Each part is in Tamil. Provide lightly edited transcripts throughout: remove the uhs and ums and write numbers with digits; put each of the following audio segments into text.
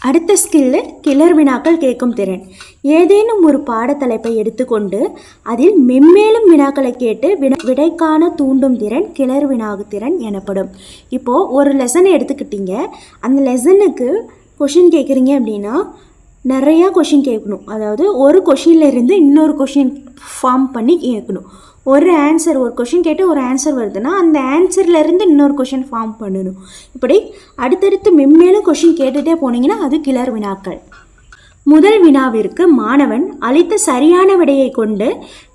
அடுத்த ஸ்கில்லு கிளர் வினாக்கள் கேட்கும் திறன். ஏதேனும் ஒரு பாடத்தலைப்பை எடுத்துக்கொண்டு அதில் மென்மேலும் வினாக்களை கேட்டு விடைக்கான தூண்டும் திறன் கிளர் வினாகு திறன் எனப்படும். இப்போது ஒரு லெசனை எடுத்துக்கிட்டீங்க, அந்த லெசனுக்கு கொஷின் கேட்குறீங்க அப்படின்னா நிறையா கொஷின் கேட்கணும். அதாவது ஒரு கொஷின்லேருந்து இன்னொரு கொஷின் ஃபார்ம் பண்ணி கேட்கணும். ஒரு கொஷின் கேட்டு ஒரு ஆன்சர் வருதுன்னா அந்த ஆன்சர்லேருந்து இன்னொரு கொஷின் ஃபார்ம் பண்ணணும். இப்படி அடுத்தடுத்து மென்மேலும் கொஷின் கேட்டுகிட்டே போனீங்கன்னா அது கிளர் வினாக்கள். முதல் வினாவிற்கு மாணவன் அளித்த சரியான விடையை கொண்டு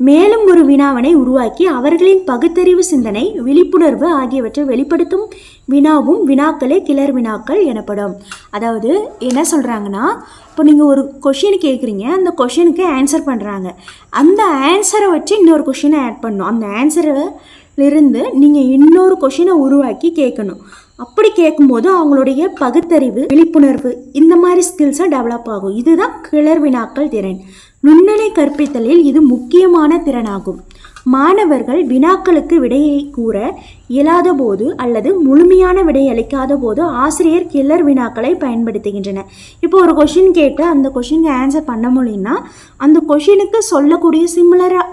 மேலும் ஒரு வினாவனை உருவாக்கி அவர்களின் பகுத்தறிவு, சிந்தனை, விழிப்புணர்வு ஆகியவற்றை வெளிப்படுத்தும் வினாவும் வினாக்களே கிளர் வினாக்கள் எனப்படும். அதாவது என்ன சொல்கிறாங்கன்னா, இப்போ நீங்கள் ஒரு கொஷின் கேட்குறீங்க, அந்த கொஷினுக்கு ஆன்சர் பண்ணுறாங்க, அந்த ஆன்சரை வச்சு இன்னொரு கொஷினை ஆட் பண்ணணும். அந்த ஆன்சரிலிருந்து நீங்கள் இன்னொரு கொஷினை உருவாக்கி கேட்கணும். அப்படி கேட்கும்போது அவங்களுடைய பகுத்தறிவு, விழிப்புணர்வு இந்த மாதிரி ஸ்கில்ஸை டெவலப் ஆகும். இதுதான் கிளர் வினாக்கள் திறன். நுண்ணலை கற்பித்தலில் இது முக்கியமான திறனாகும். மாணவர்கள் வினாக்களுக்கு விடையை கூற இயலாத போது அல்லது முழுமையான விடை அளிக்காத போது ஆசிரியர் கிளர் வினாக்களை பயன்படுத்துகின்றனர். இப்போ ஒரு கொஷின் கேட்டு அந்த கொஷினுக்கு ஆன்சர் பண்ண முடியும்னா அந்த கொஷினுக்கு சொல்லக்கூடிய சிமிலராக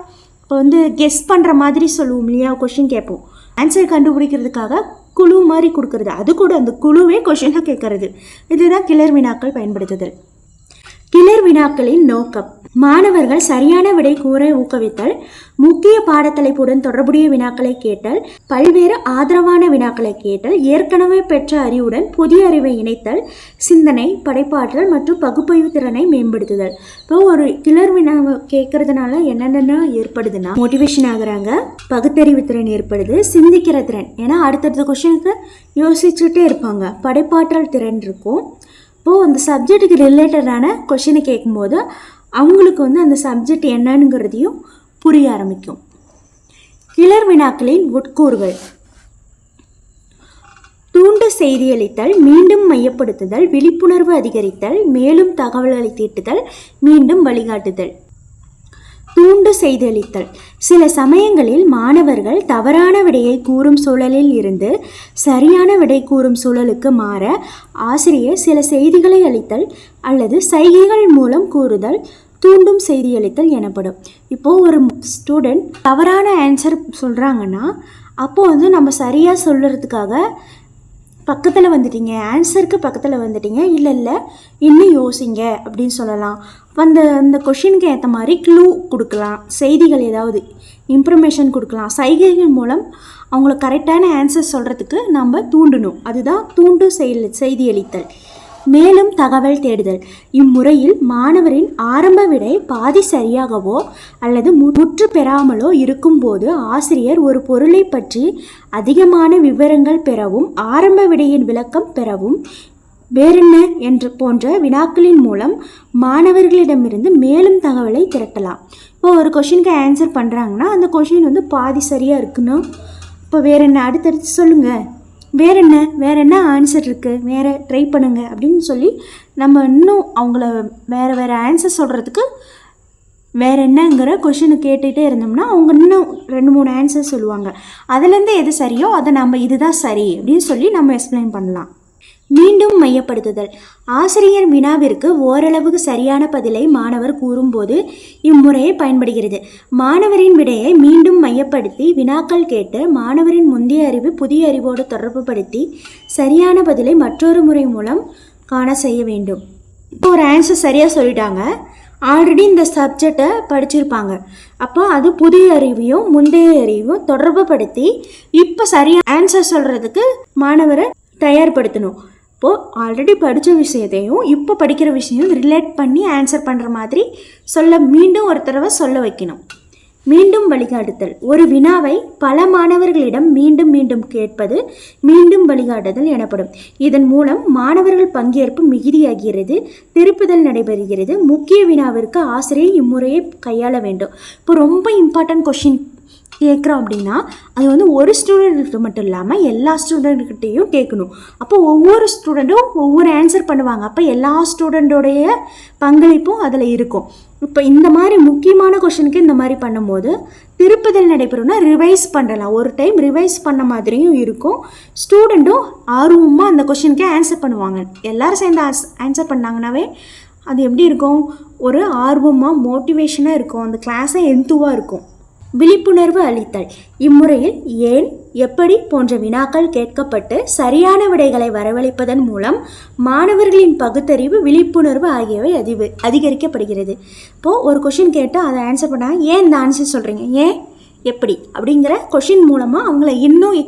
இப்போ கெஸ் பண்ணுற மாதிரி சொல்லுவோம் இல்லையா, கொஷின் கேட்போம், ஆன்சர் கண்டுபிடிக்கிறதுக்காக குழு மாதிரி கொடுக்கறது, அது கூட அந்த குழுவே கொஷினாக கேட்கறது. இதுதான் கிளர் வினாக்கள் பயன்படுத்துதல். கிளர் வினாக்களின் நோக்கம்: மாணவர்கள் சரியான விடை கூற ஊக்குவித்தல், முக்கிய பாடத்தலைப்புடன் தொடர்புடைய வினாக்களை கேட்டல், பல்வேறு ஆதரவான வினாக்களை கேட்டல், ஏற்கனவே பெற்ற அறிவுடன் புதிய அறிவை இணைத்தல், சிந்தனை, படைப்பாற்றல் மற்றும் பகுப்பாய்வு திறனை மேம்படுத்துதல். இப்போ ஒரு கிளர் வினா கேட்கறதுனால என்னென்ன ஏற்படுதுன்னா, மோட்டிவேஷன் ஆகுறாங்க, பகுத்தறிவு திறன் ஏற்படுது, சிந்திக்கிற திறன், ஏன்னா அடுத்தடுத்த கொஸ்டினுக்கு யோசிச்சுட்டே இருப்பாங்க, படைப்பாற்றல் திறன் இருக்கும். இப்போது அந்த சப்ஜெக்ட்டுக்கு ரிலேட்டடான கொஷினை கேட்கும்போது அவங்களுக்கு அந்த சப்ஜெக்ட் என்னங்கிறதையும் புரிய ஆரம்பிக்கும். கிளர் வினாக்களின் உட்கூறுகள்: தூண்டு செய்தியளித்தல், மீண்டும் மையப்படுத்துதல், விழிப்புணர்வு அதிகரித்தல், மேலும் தகவல்களை தீட்டுதல், மீண்டும் வழிகாட்டுதல். தூண்டு செய்தியளித்தல்: சில சமயங்களில் மாணவர்கள் தவறான விடையை கூறும் சூழலில் இருந்து சரியான விடை கூறும் சூழலுக்கு மாற ஆசிரியர் சில செய்திகளை அளித்தல் அல்லது சைகைகள் மூலம் கூறுதல் தூண்டும் செய்தியளித்தல் எனப்படும். இப்போது ஒரு ஸ்டூடெண்ட் தவறான ஆன்சர் சொல்கிறாங்கன்னா அப்போது நம்ம சரியாக சொல்கிறதுக்காக பக்கத்தில் வந்துட்டீங்க, ஆன்சருக்கு பக்கத்தில் வந்துட்டீங்க, இல்லை இன்னும் யோசிங்க அப்படின்னு சொல்லலாம். அந்த கொஷினுக்கு ஏற்ற மாதிரி க்ளூ கொடுக்கலாம், செய்திகள் ஏதாவது இன்ஃபர்மேஷன் கொடுக்கலாம், சைகைகள் மூலம் அவங்கள கரெக்டான ஆன்சர் சொல்கிறதுக்கு நம்ம தூண்டணும். அதுதான் தூண்டு செய்தியளித்தல். மேலும் தகவல் தேடுதல்: இம்முறையில் மாணவரின் ஆரம்ப விடை பாதி சரியாகவோ அல்லது முற்று பெறாமலோ இருக்கும்போது ஆசிரியர் ஒரு பொருளை பற்றி அதிகமான விவரங்கள் பெறவும் ஆரம்ப விடையின் விளக்கம் பெறவும் வேறென்ன என்ற போன்ற வினாக்களின் மூலம் மாணவர்களிடமிருந்து மேலும் தகவலை திரட்டலாம். இப்போ ஒரு கொஷினுக்கு ஆன்சர் பண்ணுறாங்கன்னா அந்த கொஷின் பாதி சரியாக இருக்குன்னா இப்போ வேற என்ன, அடுத்தடுத்து சொல்லுங்கள், வேற என்ன ஆன்சர் இருக்குது, வேறு ட்ரை பண்ணுங்கள் அப்படின்னு சொல்லி நம்ம இன்னும் அவங்கள வேறு ஆன்சர் சொல்கிறதுக்கு வேற என்னங்கிற கொஷினை கேட்டுகிட்டே இருந்தோம்னா அவங்க இன்னும் 2-3 ஆன்சர் சொல்லுவாங்க. அதுலேருந்து எது சரியோ அதை நம்ம இதுதான் சரி அப்படின்னு சொல்லி நம்ம எக்ஸ்பிளைன் பண்ணலாம். மீண்டும் மையப்படுத்துதல்: ஆசிரியர் வினாவிற்கு ஓரளவுக்கு சரியான பதிலை மாணவர் கூறும்போது இம்முறையை பயன்படுகிறது. மாணவரின் விடையை மீண்டும் மையப்படுத்தி வினாக்கள் கேட்டு மாணவரின் முந்தைய அறிவு புதிய அறிவோடு தொடர்புபடுத்தி சரியான பதிலை மற்றொரு முறை மூலம் காண செய்ய வேண்டும். இப்போ ஒரு ஆன்சர் சரியாக சொல்லிட்டாங்க, ஆல்ரெடி இந்த சப்ஜெக்டை படிச்சிருப்பாங்க, அப்போ அது புதிய அறிவையும் முந்தைய அறிவையும் தொடர்புபடுத்தி இப்போ சரியாக ஆன்சர் சொல்கிறதுக்கு மாணவரை தயார்படுத்தணும். இப்போது ஆல்ரெடி படித்த விஷயத்தையும் இப்போ படிக்கிற விஷயம் ரிலேட் பண்ணி ஆன்சர் பண்ணுற மாதிரி மீண்டும் ஒரு தடவை சொல்ல வைக்கணும். மீண்டும் வழிகாட்டுதல்: ஒரு வினாவை பல மாணவர்களிடம் மீண்டும் மீண்டும் கேட்பது மீண்டும் வழிகாட்டுதல் எனப்படும். இதன் மூலம் மாணவர்கள் பங்கேற்பு மிகுதியாகிறது, திருப்புதல் நடைபெறுகிறது. முக்கிய வினாவிற்கு ஆசிரியர் இம்முறையை கையாள வேண்டும். இப்போ ரொம்ப இம்பார்ட்டன்ட் கொஷின் கேட்குறோம் அப்படின்னா அது ஒரு ஸ்டூடெண்ட்கிட்ட மட்டும் இல்லாமல் எல்லா ஸ்டூடெண்ட்கிட்டையும் கேட்கணும். அப்போ ஒவ்வொரு ஸ்டூடெண்ட்டும் ஒவ்வொரு ஆன்சர் பண்ணுவாங்க, அப்போ எல்லா ஸ்டூடெண்ட்டோடைய பங்களிப்பும் அதில் இருக்கும். இப்போ இந்த மாதிரி முக்கியமான கொஷனுக்கு இந்த மாதிரி பண்ணும்போது திருப்புதல் நடைபெறும்னா ரிவைஸ் பண்ணலாம், ஒரு டைம் ரிவைஸ் பண்ண மாதிரியும் இருக்கும். ஸ்டூடெண்ட்டும் ஆர்வமாக அந்த கொஷினுக்கே ஆன்சர் பண்ணுவாங்க. எல்லோரும் சேர்ந்து ஆன்சர் பண்ணாங்கன்னாவே அது எப்படி இருக்கும், ஒரு ஆர்வமாக மோட்டிவேஷனாக இருக்கும், அந்த கிளாஸை எந்துவாக இருக்கும். விழிப்புணர்வு அளித்தல். இம்முறையில் ஏன், எப்படி போன்ற வினாக்கள் கேட்கப்பட்டு சரியான விடைகளை வரவழைப்பதன் மூலம் மாணவர்களின் பகுத்தறிவு, விழிப்புணர்வு ஆகியவை அதிகரிக்கப்படுகிறது. இப்போது ஒரு கொஷின் கேட்டு அதை ஆன்சர் பண்ணால் ஏன் இந்த ஆன்சர் சொல்கிறீங்க, ஏன், எப்படி அப்படிங்கிற கொஷின் மூலமாக அவங்கள இன்னும்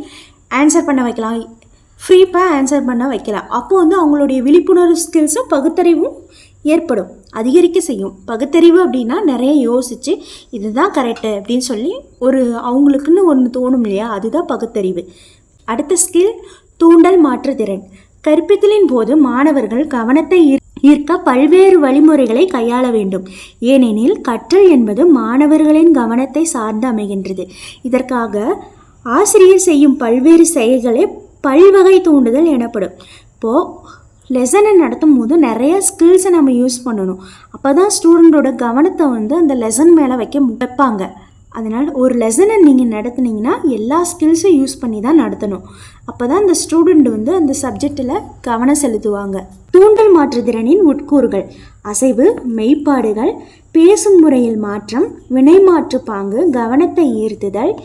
ஆன்சர் பண்ண வைக்கலாம், ஃப்ரீப்பாக ஆன்சர் பண்ண வைக்கலாம். அப்போது வந்து அவங்களுடைய விழிப்புணர்வு ஸ்கில்ஸும் பகுத்தறிவும் ஏற்படும், அதிகரிக்க செய்யும். பகுத்தறிவு அப்படின்னா நிறைய யோசித்து இதுதான் கரெக்டு அப்படின்னு சொல்லி அவங்களுக்குன்னு ஒன்று தோணும் இல்லையா, அதுதான் பகுத்தறிவு. அடுத்த ஸ்கில் தூண்டல் மாற்றுத்திறன். கற்பித்தலின் போது மாணவர்கள் கவனத்தை ஈர்க்க பல்வேறு வழிமுறைகளை கையாள வேண்டும். ஏனெனில் கற்றல் என்பது மாணவர்களின் கவனத்தை சார்ந்து அமைகின்றது. இதற்காக ஆசிரியர் செய்யும் பல்வேறு செயல்களே பல்வகை தூண்டுதல் எனப்படும். இப்போது லெசனை நடத்தும் போது நிறைய ஸ்கில்ஸை நம்ம யூஸ் பண்ணணும். அப்போ தான் ஸ்டூடெண்ட்டோட கவனத்தை வந்து அந்த லெசன் மேலே வைப்பாங்க. அதனால் ஒரு லெசனை நீங்கள் நடத்துனீங்கன்னா எல்லா ஸ்கில்ஸும் யூஸ் பண்ணி தான் நடத்தணும். அப்போ தான் அந்த ஸ்டூடெண்ட் வந்து அந்த சப்ஜெக்டில் கவனம் செலுத்துவாங்க. தூண்டல் மாற்றுத்திறனின் உட்கூறுகள்: அசைவு, மெய்ப்பாடுகள், பேசும் முறையில் மாற்றம், வினை மாற்று பாங்கு, கவனத்தை ஈர்த்துதல்,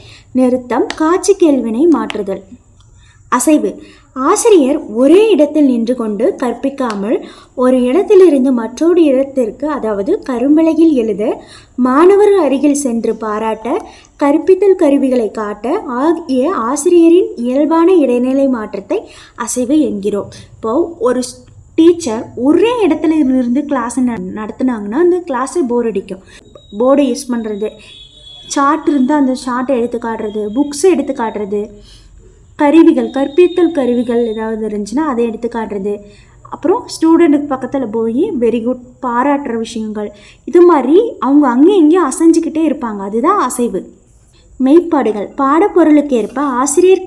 நிறுத்தம், காட்சி கேள்வினை மாற்றுதல். அசைவு: ஆசிரியர் ஒரே இடத்தில் நின்று கொண்டு கற்பிக்காமல் ஒரு இடத்திலிருந்து மற்றொரு இடத்திற்கு, அதாவது கரும்பலகையில் எழுத, மாணவர்கள் அருகில் சென்று பாராட்ட, கற்பித்தல் கருவிகளை காட்ட ஆகிய ஆசிரியரின் இயல்பான இடைநிலை மாற்றத்தை அசைவு என்கிறோம். இப்போது ஒரு டீச்சர் ஒரே இடத்துல இருந்து கிளாஸ் நடத்துனாங்கன்னா அந்த கிளாஸை போர் அடிக்கும். போர்டை யூஸ் பண்ணுறது, சார்ட் இருந்தால் அந்த சார்ட்டை எடுத்து காட்டுறது, புக்ஸை எடுத்து காட்டுறது, கருவிகள், கற்பித்தல் கருவிகள் ஏதாவது இருந்துச்சுன்னா அதை எடுத்து காட்டுறது, அப்புறம் ஸ்டூடெண்ட்டுக்கு பக்கத்தில் போய் வெரி குட் பாராட்டுற விஷயங்கள், இது மாதிரி அவங்க அங்கேயும் இங்கேயும் அசைஞ்சிக்கிட்டே இருப்பாங்க. அதுதான் அசைவு. மெய்ப்பாடுகள்: பாடப்பொருளுக்கு ஏற்ப ஆசிரியர்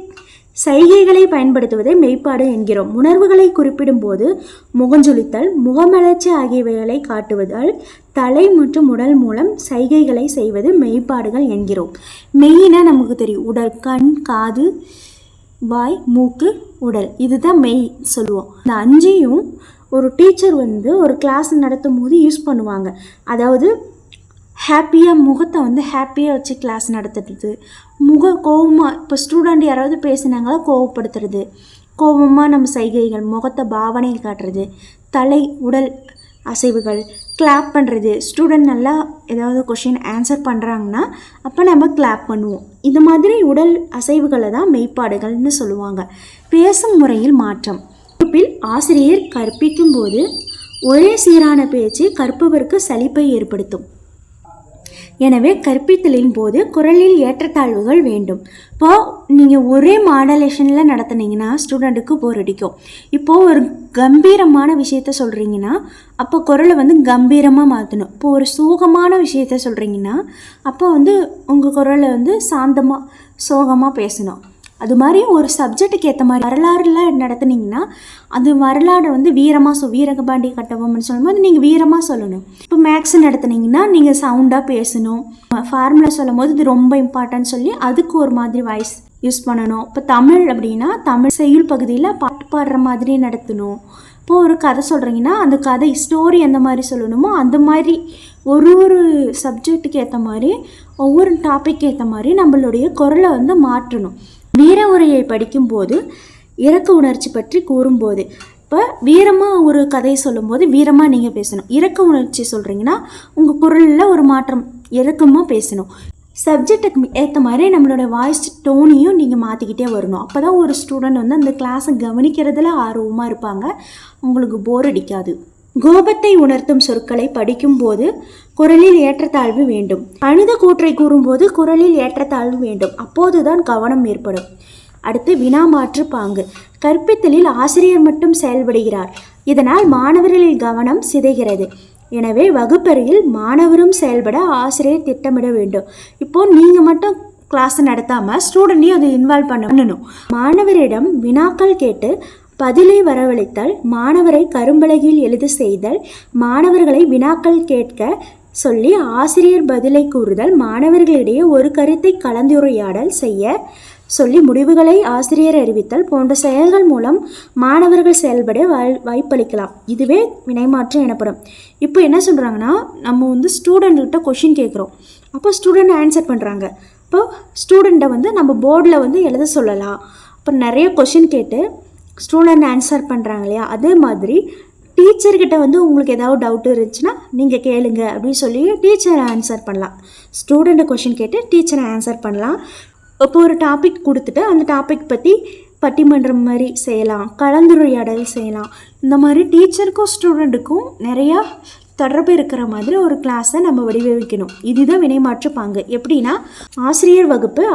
சைகைகளை பயன்படுத்துவதை மெய்ப்பாடு என்கிறோம். உணர்வுகளை குறிப்பிடும்போது முகஞ்சொலித்தல், முகமலர்ச்சி ஆகியவைகளை காட்டுவதால் தலை மற்றும் உடல் மூலம் சைகைகளை செய்வது மெய்ப்பாடுகள் என்கிறோம். மெய்னா நமக்கு தெரியும், உடல், கண், காது, வாய், மூக்கு, உடல், இதுதான் மெய் சொல்லுவோம். இந்த அஞ்சையும் ஒரு டீச்சர் வந்து ஒரு கிளாஸ் நடத்தும் போது யூஸ் பண்ணுவாங்க. அதாவது ஹாப்பியாக முகத்தை வந்து ஹாப்பியாக வச்சு கிளாஸ் நடத்துறது, கோபமாக இப்போ ஸ்டூடெண்ட் யாராவது பேசினாங்களா கோவப்படுத்துறது, கோபமாக நம்ம சைகைகள், முகத்தை பாவனை காட்டுறது, தலை, உடல் அசைவுகள், கிளாப் பண்ணுறது, ஸ்டூடெண்ட் நல்லா ஏதாவது கொஷின் ஆன்சர் பண்ணுறாங்கன்னா அப்போ நம்ம கிளாப் பண்ணுவோம். இது மாதிரி உடல் அசைவுகளை தான் மெய்ப்பாடுகள்னு சொல்லுவாங்க. பேசும் முறையில் மாற்றம்: வகுப்பில் ஆசிரியர் கற்பிக்கும் போது ஒரே சீரான பேச்சு கற்பவருக்கு சலிப்பை ஏற்படுத்தும். எனவே கற்பித்தலின் போது குரலில் ஏற்றத்தாழ்வுகள் வேண்டும். இப்போது நீங்கள் ஒரே மாடலேஷனில் நடத்துனீங்கன்னா ஸ்டூடெண்ட்டுக்கு போர் அடிக்கும். இப்போது ஒரு கம்பீரமான விஷயத்த சொல்கிறீங்கன்னா அப்போ குரலை வந்து கம்பீரமாக மாற்றணும். இப்போது ஒரு சோகமான விஷயத்த சொல்கிறீங்கன்னா அப்போ வந்து உங்கள் குரலை வந்து சாந்தமாக சோகமாக பேசணும். அது மாதிரி ஒரு சப்ஜெக்ட்டுக்கு ஏற்ற மாதிரி வரலாறுலாம் நடத்துனீங்கன்னா அது வரலாறு வந்து வீரபாண்டிய கட்டபொம்மன் சொல்லும்போது நீங்கள் வீரமாக சொல்லணும். இப்போ மேக்ஸ் நடத்துனீங்கன்னா நீங்கள் சவுண்டாக பேசணும். ஃபார்முலா சொல்லும் போது இது ரொம்ப இம்பார்ட்டன்ட் சொல்லி அதுக்கு ஒரு மாதிரி வாய்ஸ் யூஸ் பண்ணணும். இப்போ தமிழ் அப்படின்னா தமிழ் செய்யுள் பகுதியில் பாட்டு பாடுற மாதிரி நடத்தணும். இப்போது ஒரு கதை சொல்கிறீங்கன்னா அந்த கதை ஸ்டோரி எந்த மாதிரி சொல்லணுமோ அந்த மாதிரி ஒரு சப்ஜெக்ட்டுக்கு ஏற்ற மாதிரி ஒவ்வொரு டாபிக் ஏற்ற மாதிரி நம்மளுடைய குரலை வந்து மாற்றணும். வீர உரையை படிக்கும்போது இரக்க உணர்ச்சி பற்றி கூறும்போது, இப்போ வீரமாக ஒரு கதையை சொல்லும்போது வீரமாக நீங்கள் பேசணும். இரக்க உணர்ச்சி சொல்கிறீங்கன்னா உங்கள் குரலில் ஒரு மாற்றம், இறக்கமாக பேசணும். சப்ஜெக்டுக்கு ஏற்ற மாதிரி நம்மளோட வாய்ஸ் டோனையும் நீங்கள் மாற்றிக்கிட்டே வரணும். அப்போ தான் ஒரு ஸ்டூடெண்ட் வந்து அந்த கிளாஸை கவனிக்கிறதுல ஆர்வமாக இருப்பாங்க, உங்களுக்கு போர் அடிக்காது. கோபத்தை உணர்த்தும் சொற்களை படிக்கும்போது குரலில் ஏற்றத்தாழ்வு வேண்டும். அழுத கூற்றை கூறும்போது குரலில் ஏற்றத்தாழ்வு வேண்டும். அப்போதுதான் கவனம் ஏற்படும். அடுத்து வினாமாற்று பாங்கு. கற்பித்தலில் ஆசிரியர் மட்டும் செயல்படுகிறார். இதனால் மாணவர்களின் கவனம் சிதைகிறது. எனவே வகுப்பறையில் மாணவரும் செயல்பட ஆசிரியர் திட்டமிட வேண்டும். இப்போது நீங்கள் மட்டும் கிளாஸ் நடத்தாமல் ஸ்டூடெண்ட்டையும் அது இன்வால்வ் பண்ணணும். மாணவரிடம் வினாக்கள் கேட்டு பதிலை வரவழைத்தல், மாணவரை கரும்பலகையில் எழுத செய்தல், மாணவர்களை வினாக்கள் கேட்க சொல்லி ஆசிரியர் பதிலை கூறுதல், மாணவர்களிடையே ஒரு கருத்தை கலந்துரையாடல் செய்ய சொல்லி முடிவுகளை ஆசிரியர் அறிவித்தல் போன்ற செயல்கள் மூலம் மாணவர்கள் செயல்பட வாய்ப்பளிக்கலாம். இதுவே வினைமாற்றம் எனப்படும். இப்போ என்ன சொல்கிறாங்கன்னா, நம்ம ஸ்டூடெண்ட்கிட்ட கொஷின் கேட்குறோம். அப்போ ஸ்டூடெண்ட் ஆன்சர் பண்ணுறாங்க. இப்போ ஸ்டூடெண்ட்டை நம்ம போர்டில் எழுத சொல்லலாம். அப்போ நிறைய கொஷின் கேட்டு ஸ்டூடெண்ட் ஆன்சர் பண்ணுறாங்க இல்லையா, அதே மாதிரி டீச்சர்கிட்ட உங்களுக்கு ஏதாவது டவுட் இருந்துச்சுன்னா நீங்கள் கேளுங்க அப்படின்னு சொல்லி டீச்சரை ஆன்சர் பண்ணலாம். ஸ்டூடெண்ட்டை கொஷின் கேட்டு டீச்சரை ஆன்சர் பண்ணலாம். இப்போ ஒரு டாபிக் கொடுத்துட்டு அந்த டாபிக் பற்றி பட்டிமன்றம் மாதிரி செய்யலாம், கலந்துரையாடல் செய்யலாம். இந்த மாதிரி டீச்சருக்கும் ஸ்டூடெண்ட்டுக்கும் நிறையா தொடர்பு இருக்கிற மாதிரி ஒரு கிளாஸை நம்ம வடிவமைக்கணும். இதுதான் வினைமாற்று பாங்கு. எப்படின்னா, ஆசிரியர் வகுப்பு,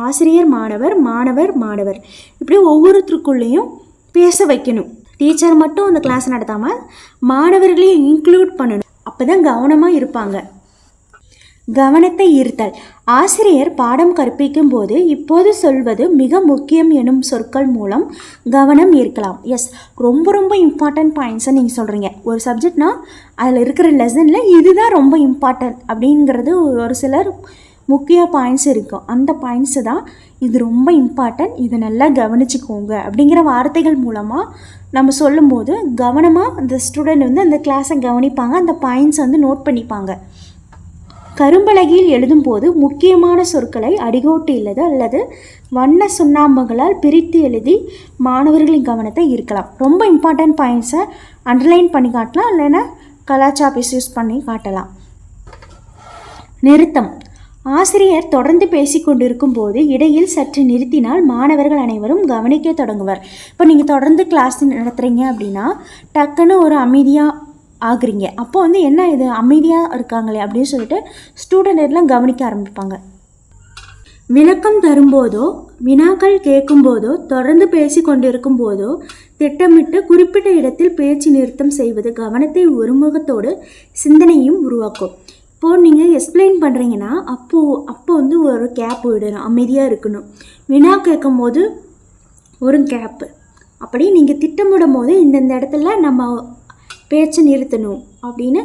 ஆசிரியர் மாணவர், மாணவர் மாணவர், இப்படி ஒவ்வொருத்தருக்குள்ளேயும் பேச வைக்கணும். டீச்சர் மட்டும் அந்த கிளாஸ் நடத்தாமல் மாணவர்களையும் இன்க்ளூட் பண்ணணும். அப்போ தான் கவனமாக இருப்பாங்க. கவனத்தை ஈர்த்தல். ஆசிரியர் பாடம் கற்பிக்கும் போது இப்போது சொல்வது மிக முக்கியம் எனும் சொற்கள் மூலம் கவனம் ஈர்க்கலாம். எஸ், ரொம்ப ரொம்ப இம்பார்ட்டன்ட் பாயிண்ட்ஸை நீங்கள் சொல்கிறீங்க. ஒரு சப்ஜெக்ட்னா அதில் இருக்கிற லெசனில் இதுதான் ரொம்ப இம்பார்ட்டன்ட் அப்படிங்கிறது ஒரு சிலர் முக்கிய பாயிண்ட்ஸ் இருக்கும். அந்த பாயிண்ட்ஸு தான் இது ரொம்ப இம்பார்ட்டன்ட், இதை நல்லா கவனிச்சுக்கோங்க அப்படிங்கிற வார்த்தைகள் மூலமாக நம்ம சொல்லும்போது கவனமாக அந்த ஸ்டூடெண்ட் அந்த கிளாஸை கவனிப்பாங்க, அந்த பாயிண்ட்ஸ் நோட் பண்ணிப்பாங்க. கரும்பலகையில் எழுதும்போது முக்கியமான சொற்களை அடிகோட்டு அல்லது வண்ண சுண்ணாம்புகளால் பிரித்து எழுதி மாணவர்களின் கவனத்தை ஈர்க்கலாம். ரொம்ப இம்பார்ட்டன்ட் பாயிண்ட்ஸை அண்டர்லைன் பண்ணி காட்டலாம், இல்லைன்னா கலாச்சாபீஸ் யூஸ் பண்ணி காட்டலாம். நிறுத்தம். ஆசிரியர் தொடர்ந்து பேசிக்கொண்டிருக்கும் போது இடையில் சற்று நிறுத்தினால் மாணவர்கள் அனைவரும் கவனிக்க தொடங்குவர். இப்போ நீங்கள் தொடர்ந்து கிளாஸ் நடத்துகிறீங்க அப்படின்னா டக்குன்னு ஒரு அமைதியாக ஆகுறீங்க. அப்போ என்ன இது அமைதியாக இருக்காங்களே அப்படின்னு சொல்லிட்டு ஸ்டூடெண்ட் எல்லாம் கவனிக்க ஆரம்பிப்பாங்க. விளக்கம் தரும்போதோ வினாக்கள் கேட்கும்போதோ தொடர்ந்து பேசி கொண்டிருக்கும் போதோ திட்டமிட்டு குறிப்பிட்ட இடத்தில் பேச்சு நிறுத்தம் செய்வது கவனத்தை ஒருமுகத்தோடு சிந்தனையும் உருவாக்கும். இப்போது நீங்கள் எக்ஸ்பிளைன் பண்ணுறீங்கன்னா அப்போ ஒரு கேப் விடணும், அமைதியாக இருக்கணும். வினா கேட்கும் போது ஒரு கேப்பு, அப்படி நீங்கள் திட்டமிடும் போது இந்த இடத்துல நம்ம பேச்சை நிறுத்தணும் அப்படின்னு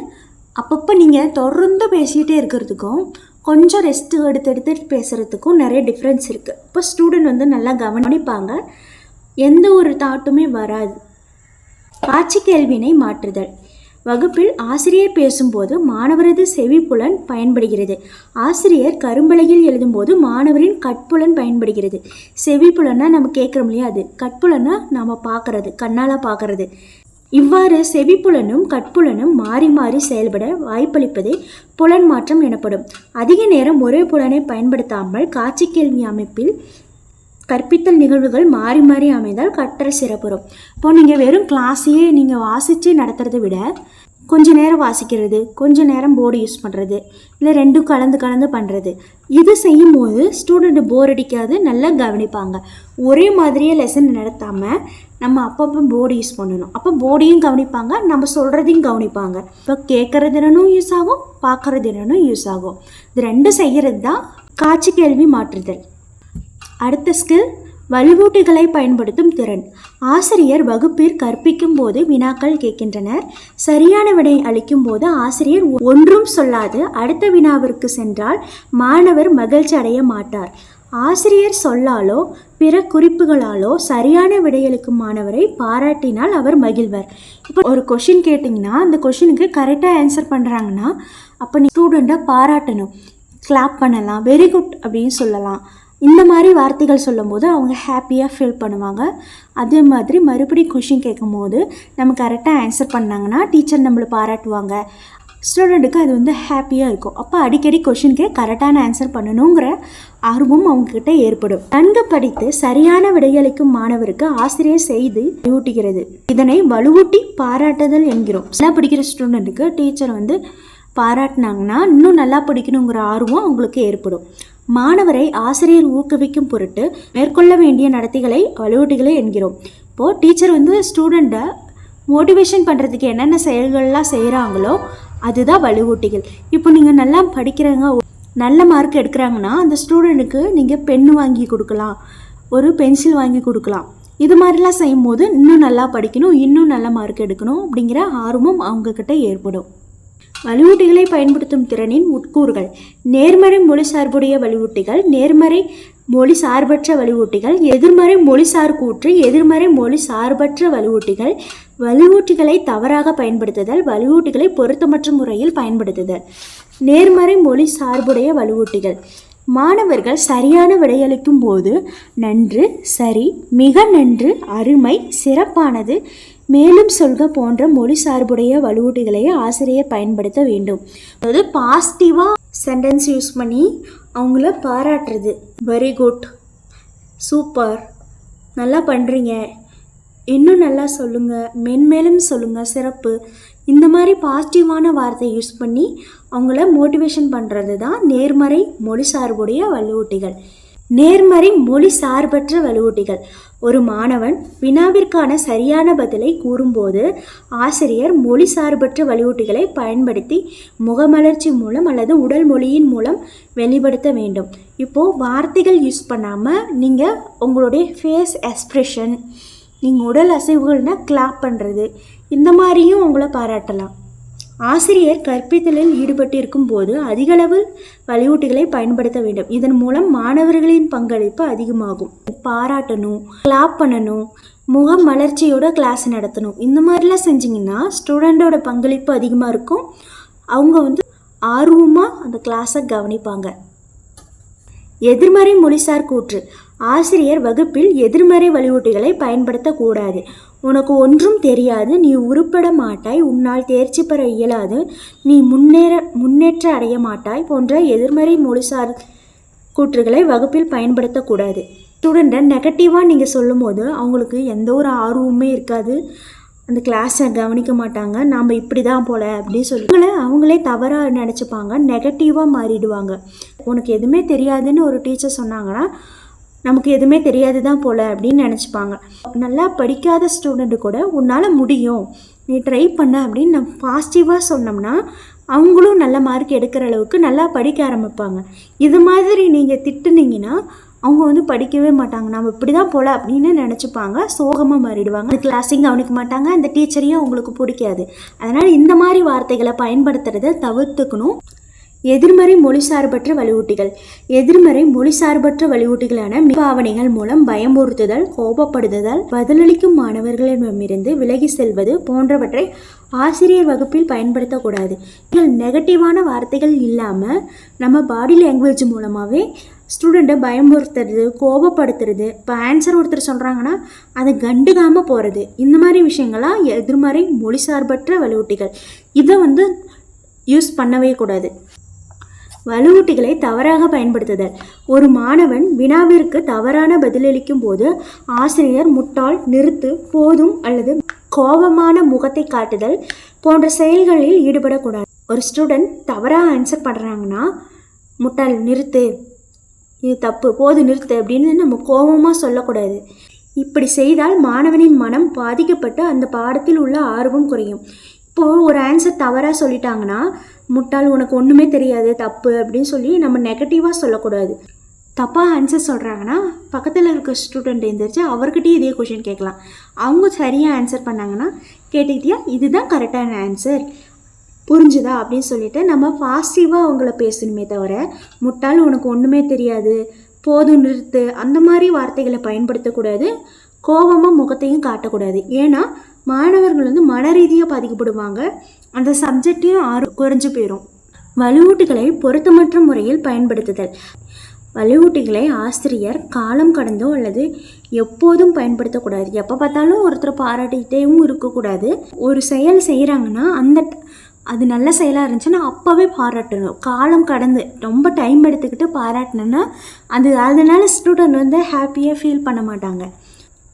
அப்பப்போ நீங்கள் தொடர்ந்து பேசிகிட்டே இருக்கிறதுக்கும் கொஞ்சம் ரெஸ்ட்டு எடுத்து பேசுகிறதுக்கும் நிறைய டிஃப்ரென்ஸ் இருக்குது. இப்போ ஸ்டூடெண்ட் நல்லா கவனிப்பாங்க, எந்த ஒரு தாட்டுமே வராது. காட்சி கேள்வினை மாற்றுதல். வகுப்பில் ஆசிரியர் பேசும்போது மாணவரது செவிப்புலன் பயன்படுகிறது. ஆசிரியர் கரும்பலகையில் எழுதும்போது மாணவரின் கட்புலன் பயன்படுகிறது. செவிப்புலன்னா நம்ம கேட்குறோம் இல்லையா, அது கட்புலன்னா நம்ம பார்க்குறது, கண்ணால் பார்க்குறது. இவ்வாறு செவிப்புலனும் கட்புலனும் மாறி மாறி செயல்பட வாய்ப்பளிப்பதே புலன் மாற்றம் எனப்படும். அதிக நேரம் ஒரே புலனை பயன்படுத்தாமல் காட்சி கேள்வி அமைப்பில் கற்பித்தல் நிகழ்வுகள் மாறி மாறி அமைந்தால் கற்றல் சிறப்புறும். இப்போ நீங்கள் வெறும் கிளாஸையே நீங்கள் வாசித்து நடத்துறதை விட கொஞ்ச நேரம் வாசிக்கிறது, கொஞ்ச நேரம் போர்டு யூஸ் பண்ணுறது, இல்லை ரெண்டும் கலந்து பண்ணுறது, இது செய்யும் போது ஸ்டூடெண்ட்டு போர் அடிக்காது, நல்லா கவனிப்பாங்க. ஒரே மாதிரியே லெசன் நடத்தாமல் நம்ம அப்பப்போ போர்டு யூஸ் பண்ணணும். அப்போ போர்டையும் கவனிப்பாங்க, நம்ம சொல்கிறதையும் கவனிப்பாங்க. இப்போ கேட்குறது தினமும் யூஸ் ஆகும், பார்க்குறது தினமும் யூஸ் ஆகும். இது ரெண்டும் செய்கிறது தான் காட்சி கேள்வி மாற்றுதல். அடுத்த ஸ்கில் வலுவூட்டிகளை பயன்படுத்தும் திறன். ஆசிரியர் வகுப்பில் கற்பிக்கும் போது வினாக்கள் கேட்கின்றனர். சரியான விடை அளிக்கும் போது ஆசிரியர் ஒன்றும் சொல்லாது அடுத்த வினாவிற்கு சென்றால் மாணவர் மகிழ்ச்சி அடைய மாட்டார். ஆசிரியர் சொல்லாலோ பிற குறிப்புகளாலோ சரியான விடையளிக்கும் மாணவரை பாராட்டினால் அவர் மகிழ்வர். இப்போ ஒரு கொஷின் கேட்டிங்கன்னா அந்த கொஷினுக்கு கரெக்டாக ஆன்சர் பண்ணுறாங்கன்னா அப்போ நீ ஸ்டூடெண்ட்டை பாராட்டணும், கிளாப் பண்ணலாம், வெரி குட் அப்படின்னு சொல்லலாம். இந்த மாதிரி வார்த்தைகள் சொல்லும் போது அவங்க ஹாப்பியாக ஃபீல் பண்ணுவாங்க. அதே மாதிரி மறுபடியும் கொஷின் கேட்கும் போது நம்ம கரெக்டாக ஆன்சர் பண்ணாங்கன்னா டீச்சர் நம்மளை பாராட்டுவாங்க. ஸ்டூடெண்ட்டுக்கு அது ஹாப்பியாக இருக்கும். அப்போ அடிக்கடி கொஷினுக்கு கரெக்டான ஆன்சர் பண்ணணுங்கிற ஆர்வம் அவங்கக்கிட்ட ஏற்படும். நன்கு படித்து சரியான விடையளிக்கும் மாணவருக்கு ஆசிரியர் செய்து ஊட்டுகிறது. இதனை வலுவூட்டி பாராட்டுதல் என்கிறோம். நல்லா படிக்கிற ஸ்டூடெண்ட்டுக்கு டீச்சர் பாராட்டினாங்கன்னா இன்னும் நல்லா படிக்கணுங்கிற ஆர்வம் அவங்களுக்கு ஏற்படும். மாணவரை ஆசிரியர் ஊக்குவிக்கும் பொருட்டு மேற்கொள்ள வேண்டிய நடத்தைகளை வலுவூட்டிகளை என்கிறோம். இப்போது டீச்சர் ஸ்டூடெண்ட்டை மோட்டிவேஷன் பண்ணுறதுக்கு என்னென்ன செயல்கள்லாம் செய்கிறாங்களோ அதுதான் வலுவூட்டிகள். இப்போ நீங்கள் நல்லா படிக்கிறவங்க நல்ல மார்க் எடுக்கிறாங்கன்னா அந்த ஸ்டூடெண்ட்டுக்கு நீங்கள் பென்னு வாங்கி கொடுக்கலாம், ஒரு பென்சில் வாங்கி கொடுக்கலாம். இது மாதிரிலாம் செய்யும் போது இன்னும் நல்லா படிக்கணும், இன்னும் நல்ல மார்க் எடுக்கணும் அப்படிங்கிற ஆர்வம் அவங்கக்கிட்ட ஏற்படும். வலுவூட்டிகளை பயன்படுத்தும் திறனின் உட்கூறுகள். நேர்மறை மொழி சார்புடைய வலுவூட்டிகள், நேர்மறை மொழி சார்பற்ற வலுவூட்டிகள், எதிர்மறை மொழிசார் கூற்று, எதிர்மறை மொழி சார்பற்ற வலுவூட்டிகள், வலுவூட்டிகளை தவறாக பயன்படுத்துதல், வலுவூட்டிகளை பொருத்தமற்ற முறையில் பயன்படுத்துதல். நேர்மறை மொழி சார்புடைய வலுவூட்டிகள். மாணவர்கள் சரியான விடையளிக்கும் போது நன்று, சரி, மிக நன்று, அருமை, சிறப்பானது, மேலும் சொல்க போன்ற மொழி சார்புடைய வலுவூட்டிகளை ஆசிரியர் பயன்படுத்த வேண்டும். அதாவது பாசிட்டிவாக சென்டென்ஸ் யூஸ் பண்ணி அவங்கள பாராட்டுறது. வெரி குட், சூப்பர், நல்லா பண்ணுறீங்க, இன்னும் நல்லா சொல்லுங்கள், மென்மேலும் சொல்லுங்கள், சிறப்பு, இந்த மாதிரி பாசிட்டிவான வார்த்தை யூஸ் பண்ணி அவங்கள மோட்டிவேஷன் பண்ணுறது தான் நேர்மறை மொழி சார்புடைய வலுவூட்டிகள். நேர்மறை மொழி சார்பற்ற வலுவூட்டிகள். ஒரு மாணவன் வினாவிற்கான சரியான பதிலை கூறும்போது ஆசிரியர் மொழி சார்பற்ற வலுவூட்டிகளை பயன்படுத்தி முகமலர்ச்சி மூலம் அல்லது உடல் மொழியின் மூலம் வெளிப்படுத்த வேண்டும். இப்போது வார்த்தைகள் யூஸ் பண்ணாமல் நீங்கள் உங்களுடைய ஃபேஸ் எக்ஸ்ப்ரெஷன், நீங்கள் உடல் அசைவுகள்னால் கிளாப் பண்ணுறது, இந்த மாதிரியும் உங்களை பாராட்டலாம். ஆசிரியர் கற்பித்தலில் ஈடுபட்டு இருக்கும்போது அதிகளவு வலுவூட்டிகளை பயன்படுத்த வேண்டும். இதன் மூலம் மாணவர்களின் பங்களிப்பு அதிகமாகும். பாராட்டணும், கிளாப் பண்ணணும், முக மலர்ச்சியோட கிளாஸ் நடத்தணும், இந்த மாதிரிலாம் செஞ்சிங்கன்னா ஸ்டூடெண்டோட பங்களிப்பு அதிகமாக இருக்கும். அவங்க ஆர்வமாக அந்த கிளாஸை கவனிப்பாங்க. எதிர்மறை மொழிசார் கூற்று. ஆசிரியர் வகுப்பில் எதிர்மறை வலுவூட்டிகளை பயன்படுத்தக்கூடாது. உனக்கு ஒன்றும் தெரியாது, நீ உருப்பட மாட்டாய், உன்னால் தேர்ச்சி பெற இயலாது, நீ முன்னேற்ற அடைய மாட்டாய் போன்ற எதிர்மறை மொழிசார் கூற்றுகளை வகுப்பில் பயன்படுத்தக்கூடாது. ஸ்டூடெண்ட்டை நெகட்டிவாக நீங்கள் சொல்லும் போது அவங்களுக்கு எந்த ஒரு ஆர்வமே இருக்காது, அந்த கிளாஸை கவனிக்க மாட்டாங்க, நாம் இப்படி தான் போல அப்படின்னு சொல்லி அவங்களே தவறாக நினச்சிப்பாங்க, நெகட்டிவாக மாறிடுவாங்க. உனக்கு எதுவுமே தெரியாதுன்னு ஒரு டீச்சர் சொன்னாங்கன்னா நமக்கு எதுவுமே தெரியாது தான் போல் அப்படின்னு நினச்சிப்பாங்க. நல்லா படிக்காத ஸ்டூடெண்ட்டு கூட உன்னால் முடியும், நீ ட்ரை பண்ண அப்படின்னு நம்ம பாசிட்டிவாக சொன்னோம்னா அவங்களும் நல்ல மார்க் எடுக்கிற அளவுக்கு நல்லா படிக்க ஆரம்பிப்பாங்க. இது மாதிரி நீங்கள் திட்டுனீங்கன்னா அவங்க படிக்கவே மாட்டாங்க, நம்ம இப்படி தான் போல் அப்படின்னு நினச்சிப்பாங்க, சோகமாக மாறிடுவாங்க, அந்த கிளாஸையும் கவனிக்க மாட்டாங்க, அந்த டீச்சரையும் அவங்களுக்கு பிடிக்காது. அதனால் இந்த மாதிரி வார்த்தைகளை பயன்படுத்துறதை தவிர்த்துக்கணும். எதிர்மறை மொழிசார்பற்ற வலுவூட்டிகள். எதிர்மறை மொழிசார்பற்ற வலுவூட்டிகளான பாவனைகள் மூலம் பயமுறுத்துதல், கோபப்படுத்துதல், பதிலளிக்கும் மாணவர்களிடமிருந்து விலகி செல்வது போன்றவற்றை ஆசிரியர் வகுப்பில் பயன்படுத்தக்கூடாது. நெகட்டிவான வார்த்தைகள் இல்லாமல் நம்ம பாடி லாங்குவேஜ் மூலமாகவே ஸ்டூடெண்ட்டை பயமுறுத்துறது, கோபப்படுத்துறது, இப்போ ஆன்சர் ஒருத்தர் சொல்கிறாங்கன்னா அதை கண்டுக்காமல் போகிறது, இந்த மாதிரி விஷயங்களாம் எதிர்மறை மொழிசார்பற்ற வலுவூட்டிகள். இதை யூஸ் பண்ணவே கூடாது. வலுவூட்டிகளை தவறாக பயன்படுத்துதல். ஒரு மாணவன் வினாவிற்கு தவறான பதிலளிக்கும் போது ஆசிரியர் முட்டாள், நிறுத்து, போதும் அல்லது கோபமான முகத்தை காட்டுதல் போன்ற செயல்களில் ஈடுபடக்கூடாது. ஒரு ஸ்டூடெண்ட் தவறாக ஆன்சர் பண்ணுறாங்கன்னா முட்டாள், நிறுத்து, இது தப்பு, போது, நிறுத்து அப்படின்னு நம்ம கோபமாக சொல்லக்கூடாது. இப்படி செய்தால் மாணவனின் மனம் பாதிக்கப்பட்டு அந்த பாடத்தில் உள்ள ஆர்வம் குறையும். இப்போது ஒரு ஆன்சர் தவறாக சொல்லிட்டாங்கன்னா முட்டாள், உனக்கு ஒன்றுமே தெரியாது, தப்பு அப்படின்னு சொல்லி நம்ம நெகட்டிவாக சொல்லக்கூடாது. தப்பாக ஆன்சர் சொல்கிறாங்கன்னா பக்கத்தில் இருக்க ஸ்டூடெண்ட் எழுந்திரிச்சு அவர்கிட்டயே இதே கொஷின் கேட்கலாம். அவங்க சரியாக ஆன்சர் பண்ணாங்கன்னா கேட்டுக்கிட்டியா, இதுதான் கரெக்டான ஆன்சர், புரிஞ்சுதா அப்படின்னு சொல்லிட்டு நம்ம பாசிட்டிவாக அவங்கள பேசணுமே தவிர முட்டாள், உனக்கு ஒன்றுமே தெரியாது, போதும், நிறுத்து, அந்த மாதிரி வார்த்தைகளை பயன்படுத்தக்கூடாது. கோபமாக முகத்தையும் காட்டக்கூடாது. ஏன்னா மாணவர்கள் மன ரீதியாக பாதிக்கப்படுவாங்க, அந்த சப்ஜெக்டையும் குறைஞ்சு போயிடும். வலுவூட்டிகளை பொருத்தமற்ற முறையில் பயன்படுத்துதல். வலுவூட்டிகளை ஆசிரியர் காலம் கடந்தோ அல்லது எப்போதும் பயன்படுத்தக்கூடாது. எப்போ பார்த்தாலும் ஒருத்தரை பாராட்டிகிட்டேவும் இருக்கக்கூடாது. ஒரு செயல் செய்கிறாங்கன்னா அது நல்ல செயலாக இருந்துச்சுன்னா அப்போவே பாராட்டணும். காலம் கடந்து ரொம்ப டைம் எடுத்துக்கிட்டு பாராட்டினோன்னா அதனால ஸ்டூடெண்ட் ஹாப்பியாக ஃபீல் பண்ண மாட்டாங்க.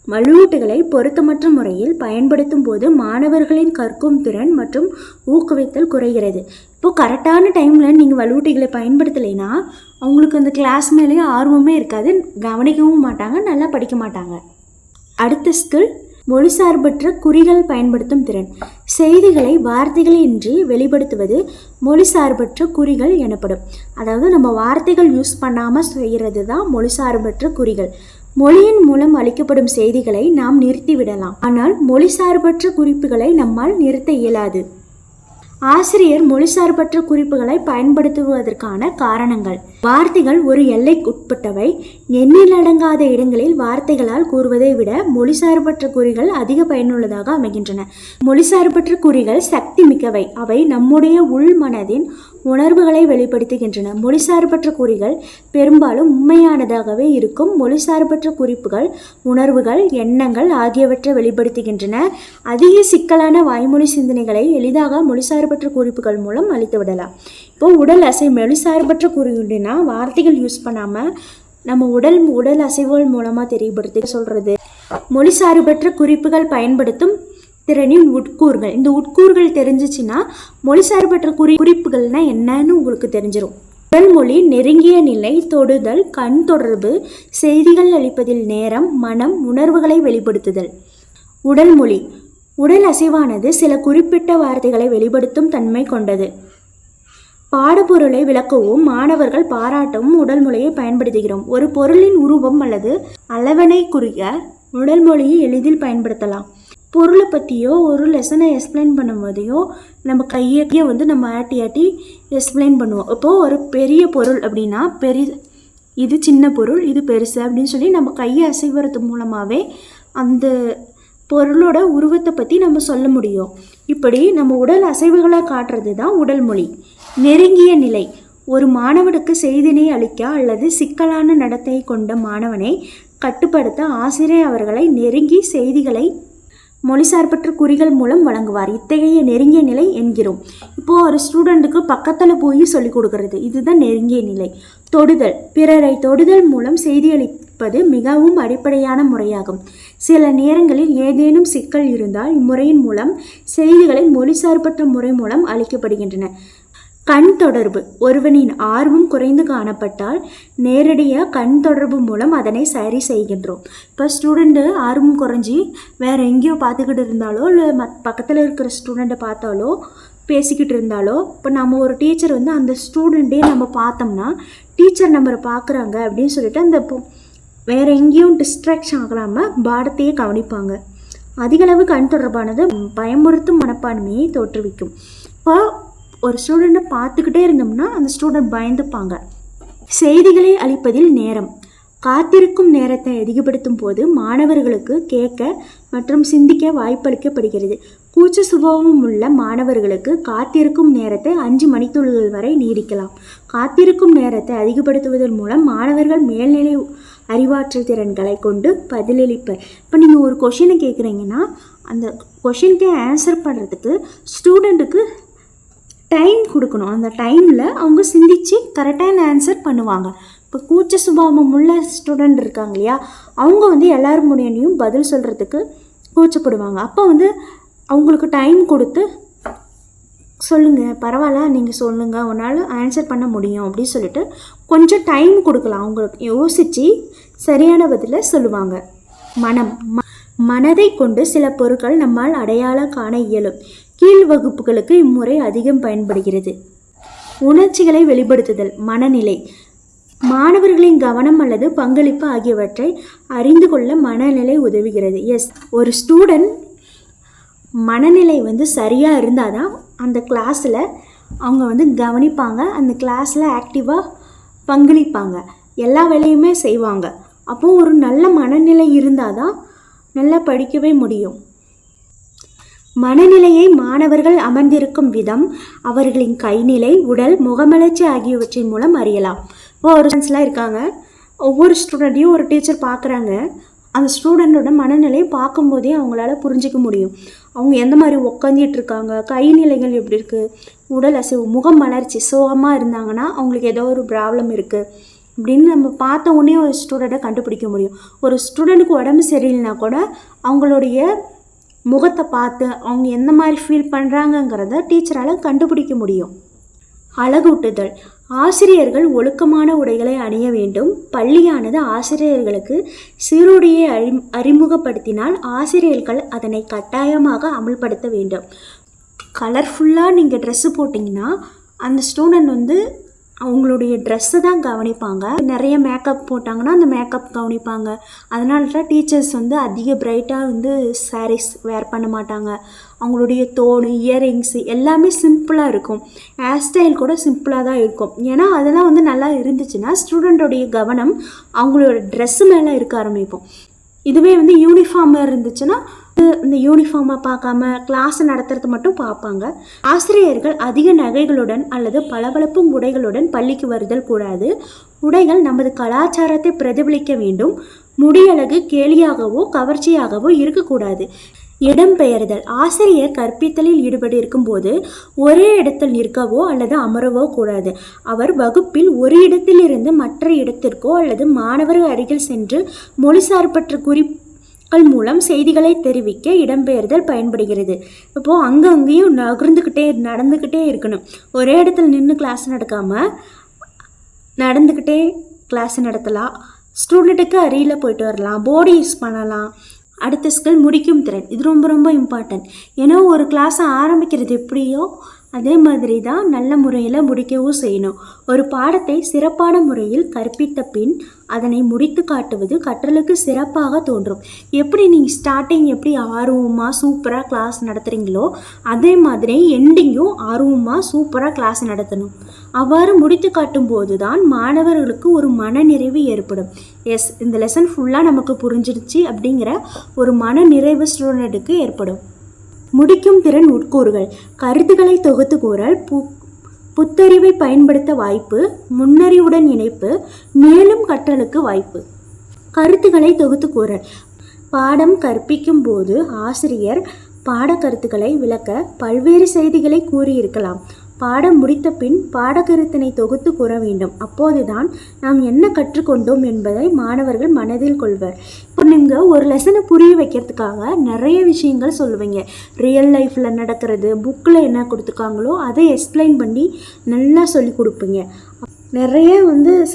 வலுவூட்டுகளை பொருத்தமற்ற முறையில் பயன்படுத்தும் போது மாணவர்களின் கற்கும் திறன் மற்றும் ஊக்குவித்தல் குறைகிறது. இப்போது கரெக்டான டைமில் நீங்கள் வலுவூட்டிகளை பயன்படுத்தலைன்னா அவங்களுக்கு அந்த கிளாஸ் மேலேயே ஆர்வமே இருக்காது, கவனிக்கவும் மாட்டாங்க, நல்லா படிக்க மாட்டாங்க. அடுத்த ஸ்கில் மொழிசார்பற்ற குறிகள் பயன்படுத்தும் திறன். செய்திகளை வார்த்தைகளின்றி வெளிப்படுத்துவது மொழிசார்பற்ற குறிகள் எனப்படும். அதாவது நம்ம வார்த்தைகள் யூஸ் பண்ணாமல் செய்கிறது தான் மொழிசார்பற்ற குறிகள். மொழியின் மூலம் அளிக்கப்படும் செய்திகளை நாம் நிறுத்திவிடலாம், ஆனால் மொழிசார்பற்ற குறிப்புகளை நம்மால் நிறுத்த இயலாது. ஆசிரியர் மொழிசார்பற்ற குறிப்புகளை பயன்படுத்துவதற்கான காரணங்கள். வார்த்தைகள் ஒரு எல்லைக்குட்பட்டவை. எண்ணிலடங்காத இடங்களில் வார்த்தைகளால் கூறுவதை விட மொழிசார்பற்ற குறிகள் அதிக பயனுள்ளதாக அமைகின்றன. மொழிசார்பற்ற குறிகள் சக்தி மிக்கவை. அவை நம்முடைய உள் மனதின் உணர்வுகளை வெளிப்படுத்துகின்றன. மொழிசார்பற்ற குறிகள் பெரும்பாலும் உண்மையானதாகவே இருக்கும். மொழிசார்பற்ற குறிப்புகள் உணர்வுகள், எண்ணங்கள் ஆகியவற்றை வெளிப்படுத்துகின்றன. அதிக சிக்கலான வாய்மொழி சிந்தனைகளை எளிதாக மொழிசார்பற்ற குறிப்புகள் மூலம் அளித்துவிடலாம். இப்போ உடல் அசை மொழிசார்பற்ற குறிப்புனா வார்த்தைகள் யூஸ் பண்ணாமல் நம்ம உடல் அசைவுகள் மூலமாக தெரியப்படுத்தி சொல்கிறது. மொழிசார்பற்ற குறிப்புகள் பயன்படுத்தும் திறனின் உட்கூறுகள். இந்த உட்கூறுகள் தெரிஞ்சிச்சுன்னா மொழிசார்பற்ற குறிப்புகள்னா என்னன்னு உங்களுக்கு தெரிஞ்சிடும். உடல் மொழி நெருங்கிய நிலை, தொடுதல், கண் தொடர்பு, செய்திகள் அளிப்பதில் நேரம், மனம், உணர்வுகளை வெளிப்படுத்துதல். உடல் மொழி. உடல் அசைவானது சில குறிப்பிட்ட வார்த்தைகளை வெளிப்படுத்தும் தன்மை கொண்டது. பாடப்பொருளை விளக்கவும் மாணவர்கள் பாராட்டவும் உடல் மொழியை பயன்படுத்துகிறோம். ஒரு பொருளின் உருவம் அல்லது அளவனை குறிக்க உடல் மொழியை எளிதில் பயன்படுத்தலாம். பொருளை பற்றியோ ஒரு லெசனை எக்ஸ்பிளைன் பண்ணும் போதையோ நம்ம கையை நம்ம ஆட்டி எக்ஸ்பிளைன் பண்ணுவோம். இப்போது ஒரு பெரிய பொருள் அப்படின்னா இது சின்ன பொருள், இது பெருசு அப்படின்னு சொல்லி நம்ம கையை அசைவது மூலமாகவே அந்த பொருளோட உருவத்தை பற்றி நம்ம சொல்ல முடியும். இப்படி நம்ம உடல் அசைவுகளை காட்டுறது தான் உடல் மொழி. நெருங்கிய நிலை. ஒரு மாணவனுக்கு செய்தினை அளிக்க அல்லது சிக்கலான நடத்தை கொண்ட மாணவனை கட்டுப்படுத்த ஆசிரியர் அவர்களை நெருங்கி செய்திகளை மொழிசார்பற்ற குறிகள் மூலம் வழங்குவார். இத்தகைய நெருங்கிய நிலை என்கிறோம். இப்போது ஒரு ஸ்டூடெண்ட்டுக்கு பக்கத்தில் போய் சொல்லிக் கொடுக்கறது, இதுதான் நெருங்கிய நிலை. தொடுதல். பிறரை தொடுதல் மூலம் செய்தியளிப்பது மிகவும் அடிப்படையான முறையாகும். சில நேரங்களில் ஏதேனும் சிக்கல் இருந்தால் இம்முறையின் மூலம் செய்திகளை மொழிசார்பற்ற முறை மூலம் அளிக்கப்படுகின்றன. கண் தொடர்பு. ஒருவனின் ஆர்வம் குறைந்து காணப்பட்டால் நேரடியாக கண் தொடர்பு மூலம் அதனை சரி செய்கின்றோம். இப்போ ஸ்டூடெண்ட்டு ஆர்வம் குறைஞ்சி வேறு எங்கேயோ பார்த்துக்கிட்டு இருந்தாலோ இல்லை பக்கத்தில் இருக்கிற ஸ்டூடெண்ட்டை பார்த்தாலோ பேசிக்கிட்டு இருந்தாலோ, இப்போ நம்ம ஒரு டீச்சர் அந்த ஸ்டூடெண்ட்டே நம்ம பார்த்தோம்னா டீச்சர் நம்மளை பார்க்குறாங்க அப்படின்னு சொல்லிட்டு அந்த வேறு எங்கேயும் டிஸ்ட்ராக்ஷன் ஆகலாமல் பாடத்தையே கவனிப்பாங்க. அதிகளவு கண் தொடர்பானது பயமுறுத்தும் மனப்பான்மையை தோற்றுவிக்கும். இப்போ ஒரு ஸ்டூடெண்ட்டை பார்த்துக்கிட்டே இருந்தோம்னா அந்த ஸ்டூடெண்ட் பயந்துப்பாங்க. செய்திகளை அளிப்பதில் நேரம். காத்திருக்கும் நேரத்தை அதிகப்படுத்தும் போது மாணவர்களுக்கு கேட்க மற்றும் சிந்திக்க வாய்ப்பளிக்கப்படுகிறது. கூச்ச சுபாவம் உள்ள மாணவர்களுக்கு காத்திருக்கும் நேரத்தை 5 மணித்துளிகள் வரை நீடிக்கலாம். காத்திருக்கும் நேரத்தை அதிகப்படுத்துவதன் மூலம் மாணவர்கள் மேல்நிலை அறிவாற்றல் திறன்களை கொண்டு பதிலளிப்பர். இப்போ நீங்கள் ஒரு கொஷினை கேட்குறீங்கன்னா அந்த கொஷினுக்கு ஆன்சர் பண்ணுறதுக்கு ஸ்டூடெண்ட்டுக்கு டைம் கொடுக்கணும். அந்த டைமில் அவங்க சிந்தித்து கரெக்டான ஆன்சர் பண்ணுவாங்க. இப்போ கூச்ச சுபாவம் உள்ள ஸ்டூடெண்ட் இருக்காங்க இல்லையா, அவங்க எல்லாரும் முன்னாடியும் பதில் சொல்கிறதுக்கு கூச்சப்படுவாங்க. அப்போ அவங்களுக்கு டைம் கொடுத்து சொல்லுங்கள், பரவாயில்ல நீங்கள் சொல்லுங்கள், உன்னால் ஆன்சர் பண்ண முடியும் அப்படின்னு சொல்லிட்டு கொஞ்சம் டைம் கொடுக்கலாம். அவங்களுக்கு யோசித்து சரியான பதிலை சொல்லுவாங்க. மனதை கொண்டு சில பொருட்கள் நம்மால் அடையாளம் காண இயலும். கீழ் வகுப்புகளுக்கு இம்முறை அதிகம் பயன்படுகிறது. உணர்ச்சிகளை வெளிப்படுத்துதல். மனநிலை. மாணவர்களின் கவனம் அல்லது பங்களிப்பு ஆகியவற்றை அறிந்து கொள்ள மனநிலை உதவுகிறது. ஒரு ஸ்டூடெண்ட் மனநிலை சரியாக இருந்தால் தான் அந்த கிளாஸில் அவங்க கவனிப்பாங்க, அந்த கிளாஸில் ஆக்டிவாக பங்களிப்பாங்க, எல்லா வேலையுமே செய்வாங்க. அப்போது ஒரு நல்ல மனநிலை இருந்தால் தான் நல்லா படிக்கவே முடியும். மனநிலையை மாணவர்கள் அமர்ந்திருக்கும் விதம், அவர்களின் கைநிலை, உடல், முகமலர்ச்சி ஆகியவற்றின் மூலம் அறியலாம். இப்போ ஒரு ஸ்டூடெண்ட்ஸ்லாம் இருக்காங்க, ஒவ்வொரு ஸ்டூடெண்ட்டையும் ஒரு டீச்சர் பார்க்குறாங்க. அந்த ஸ்டூடெண்ட்டோட மனநிலையை பார்க்கும்போதே அவங்களால புரிஞ்சிக்க முடியும். அவங்க எந்த மாதிரி உட்காந்துட்டு இருக்காங்க, கைநிலைகள் எப்படி இருக்குது, உடல் அசைவு, முகம் மலர்ச்சி, சோகமாக இருந்தாங்கன்னா அவங்களுக்கு ஏதோ ஒரு ப்ராப்ளம் இருக்குது அப்படின்னு நம்ம பார்த்த உடனே ஒரு ஸ்டூடெண்ட்டை கண்டுபிடிக்க முடியும். ஒரு ஸ்டூடெண்ட்டுக்கு உடம்பு சரியில்லைனா கூட அவங்களுடைய முகத்தை பார்த்து அவங்க எந்த மாதிரி ஃபீல் பண்ணுறாங்கங்கிறத டீச்சரால் கண்டுபிடிக்க முடியும். அழகூட்டுதல். ஆசிரியர்கள் ஒழுக்கமான உடைகளை அணிய வேண்டும். பள்ளியானது ஆசிரியர்களுக்கு சீருடையை அறிமுகப்படுத்தினால் ஆசிரியர்கள் அதனை கட்டாயமாக அமல்படுத்த வேண்டும். கலர்ஃபுல்லாக நீங்கள் ட்ரெஸ்ஸு போட்டிங்கன்னா அந்த ஸ்டூடெண்ட் அவங்களுடைய ட்ரெஸ்ஸை தான் கவனிப்பாங்க. நிறைய மேக்கப் போட்டாங்கன்னா அந்த மேக்கப் கவனிப்பாங்க. அதனால தான் டீச்சர்ஸ் வந்து அதிக பிரைட்டாக வந்து சாரீஸ் வேர் பண்ண மாட்டாங்க. அவங்களுடைய தோடு, இயரிங்ஸ் எல்லாமே சிம்பிளாக இருக்கும். ஹேர் ஸ்டைல் கூட சிம்பிளாக தான் இருக்கும். ஏன்னா அதெல்லாம் வந்து நல்லா இருந்துச்சுன்னா ஸ்டூடெண்ட்டோடைய கவனம் அவங்களோட ட்ரெஸ்ஸு மேலே இருக்க ஆரம்பிப்போம். இதுவே வந்து யூனிஃபார்மாக இருந்துச்சுன்னா இந்த யூனிஃபார்மை பார்க்காம கிளாஸ் நடத்துறது மட்டும் பார்ப்பாங்க. ஆசிரியர்கள் அதிக நகைகளுடன் அல்லது பளபளப்பும் உடைகளுடன் பள்ளிக்கு வருதல் கூடாது. உடைகள் நமது கலாச்சாரத்தை பிரதிபலிக்க வேண்டும். முடியழகு கேலியாகவோ கவர்ச்சியாகவோ இருக்கக்கூடாது. இடம்பெயர்தல். ஆசிரியர் கற்பித்தலில் ஈடுபட்டு இருக்கும்போது ஒரே இடத்தில் நிற்கவோ அல்லது அமரவோ கூடாது. அவர் வகுப்பில் ஒரு இடத்திலிருந்து மற்ற இடத்திற்கோ அல்லது மாணவர்கள் அருகில் சென்று மொழிசார்பற்ற குறிப்புகள் மூலம் செய்திகளை தெரிவிக்க இடம்பெயர்தல் பயன்படுகிறது. இப்போது அங்கேயும் நடந்துக்கிட்டே இருக்கணும். ஒரே இடத்துல நின்று கிளாஸ் நடக்காமல் நடந்துக்கிட்டே கிளாஸ் நடத்தலாம். ஸ்டூடெண்ட்டுக்கு அருகில் போயிட்டு வரலாம். போர்டு யூஸ் பண்ணலாம். அடுத்த ஸ்கில் முடிக்கும் திறன். இது ரொம்ப ரொம்ப இம்பார்ட்டன்ட். ஏன்னா ஒரு கிளாஸை ஆரம்பிக்கிறது எப்படியோ அதே மாதிரி தான் நல்ல முறையில் முடிக்கவும் செய்யணும். ஒரு பாடத்தை சிறப்பான முறையில் கற்பித்த பின் அதனை முடித்து காட்டுவது கற்றலுக்கு சிறப்பாக தோன்றும். எப்படி நீங்கள் ஸ்டார்டிங் எப்படி ஆர்வமாக சூப்பராக கிளாஸ் நடத்துகிறீங்களோ அதே மாதிரி எண்டிங்கும் ஆர்வமாக சூப்பராக கிளாஸ் நடத்தணும். அவ்வாறு முடித்து காட்டும் போது தான் மாணவர்களுக்கு ஒரு மனநிறைவு ஏற்படும். எஸ், இந்த லெசன் ஃபுல்லாக நமக்கு புரிஞ்சிடுச்சு அப்படிங்கிற ஒரு மனநிறைவு ஸ்டூடெண்ட்டுக்கு ஏற்படும். முடிக்கும் திறன் உட்கூறுகள். கருத்துக்களை தொகுத்து கூறல், புத்தறிவை பயன்படுத்த வாய்ப்பு, முன்னறிவுடன் இணைப்பு, மேலும் கற்றலுக்கு வாய்ப்பு. கருத்துக்களை தொகுத்து கூறல். பாடம் கற்பிக்கும் போது ஆசிரியர் பாடக்கருத்துக்களை விளக்க பல்வேறு செய்திகளை கூறியிருக்கலாம். பாடம் முடித்த பின் பாடக்கருத்தினை தொகுத்து கூற வேண்டும். அப்போதுதான் நாம் என்ன கற்றுக்கொண்டோம் என்பதை மாணவர்கள் மனதில் கொள்வர். இப்போ நீங்கள் ஒரு லெசனை புரிய வைக்கிறதுக்காக நிறைய விஷயங்கள் சொல்லுவீங்க. ரியல் லைஃப்பில் நடக்கிறது, புக்கில் என்ன கொடுத்துருக்காங்களோ அதை எக்ஸ்பிளைன் பண்ணி நல்லா சொல்லி கொடுப்பீங்க. நிறைய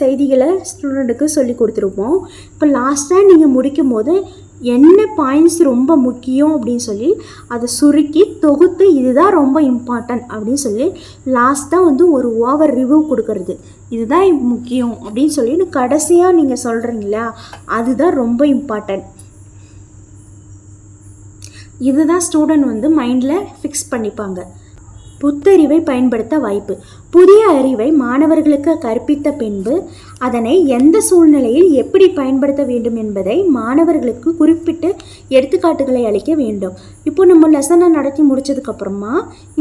செய்திகளை ஸ்டூடெண்ட்டுக்கு சொல்லி கொடுத்துருப்போம். இப்போ லாஸ்ட்டாக நீங்கள் முடிக்கும் போது என்ன பாயிண்ட்ஸ் ரொம்ப முக்கியம் அப்படின்னு சொல்லி அதை சுருக்கி தொகுத்து இதுதான் ரொம்ப இம்பார்ட்டன்ட் அப்படின்னு சொல்லி லாஸ்ட்டாக ஒரு ஓவர் ரிவ்யூ கொடுக்கறது. இதுதான் முக்கியம் அப்படின்னு சொல்லி கடைசியாக நீங்கள் சொல்கிறீங்களா, அதுதான் ரொம்ப இம்பார்ட்டன்ட். இதுதான் ஸ்டூடெண்ட் மைண்டில் ஃபிக்ஸ் பண்ணிப்பாங்க. புத்தறிவை பயன்படுத்த வாய்ப்பு. புதிய அறிவை மாணவர்களுக்கு கற்பித்த பின்பு அதனை எந்த சூழ்நிலையில் எப்படி பயன்படுத்த வேண்டும் என்பதை மாணவர்களுக்கு குறிப்பிட்டு எடுத்துக்காட்டுகளை அளிக்க வேண்டும். இப்போ நம்ம லெசனை நடத்தி முடிச்சதுக்கப்புறமா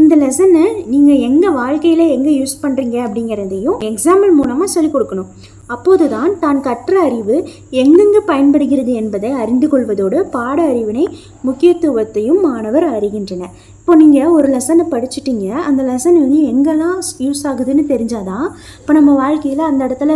இந்த லெசனை நீங்கள் எங்கள் வாழ்க்கையில் எங்கே யூஸ் பண்ணுறீங்க அப்படிங்கிறதையும் எக்ஸாம்பிள் மூலமாக சொல்லிக் கொடுக்கணும். அப்போது தான் கற்ற அறிவு எங்கெங்கு பயன்படுகிறது என்பதை அறிந்து கொள்வதோடு பாட அறிவினை முக்கியத்துவத்தையும் மாணவர் அறிகின்றனர். இப்போ நீங்கள் ஒரு லெசனை படிச்சுட்டீங்க, அந்த லெசன் எங்கெல்லாம் யூஸ் ஆகுதுன்னு தெரிஞ்சாதான் இப்போ நம்ம வாழ்க்கையில் அந்த இடத்துல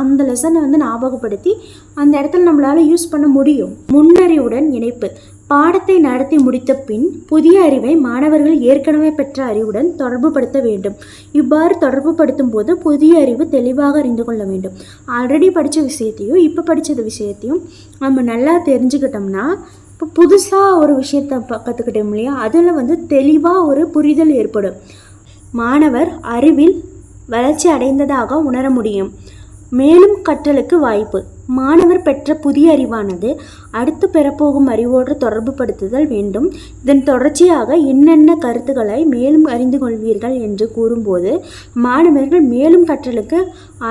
அந்த லெசனை ஞாபகப்படுத்தி அந்த இடத்துல நம்மளால் யூஸ் பண்ண முடியும். முன்னறிவுடன் இணைப்பு. பாடத்தை நடத்தி முடித்த பின் புதிய அறிவை மாணவர்கள் ஏற்கனவே பெற்ற அறிவுடன் தொடர்பு படுத்த வேண்டும். இவ்வாறு தொடர்பு படுத்தும் போது புதிய அறிவு தெளிவாக அறிந்து கொள்ள வேண்டும். ஆல்ரெடி படித்த விஷயத்தையும் இப்போ படித்த விஷயத்தையும் நம்ம நல்லா தெரிஞ்சுக்கிட்டோம்னா இப்போ புதுசாக ஒரு விஷயத்தை கற்றுக்கிட்டோம் இல்லையா, அதில் தெளிவாக ஒரு புரிதல் ஏற்படும். மாணவர் அறிவில் வளர்ச்சி அடைந்ததாக உணர முடியும். மேலும் கற்றலுக்கு வாய்ப்பு. மாணவர் பெற்ற புதிய அறிவானது அடுத்து பெறப்போகும் அறிவோடு தொடர்பு படுத்துதல் வேண்டும். இதன் தொடர்ச்சியாக என்னென்ன கருத்துக்களை மேலும் அறிந்து கொள்வீர்கள் என்று கூறும்போது மாணவர்கள் மேலும் கற்றலுக்கு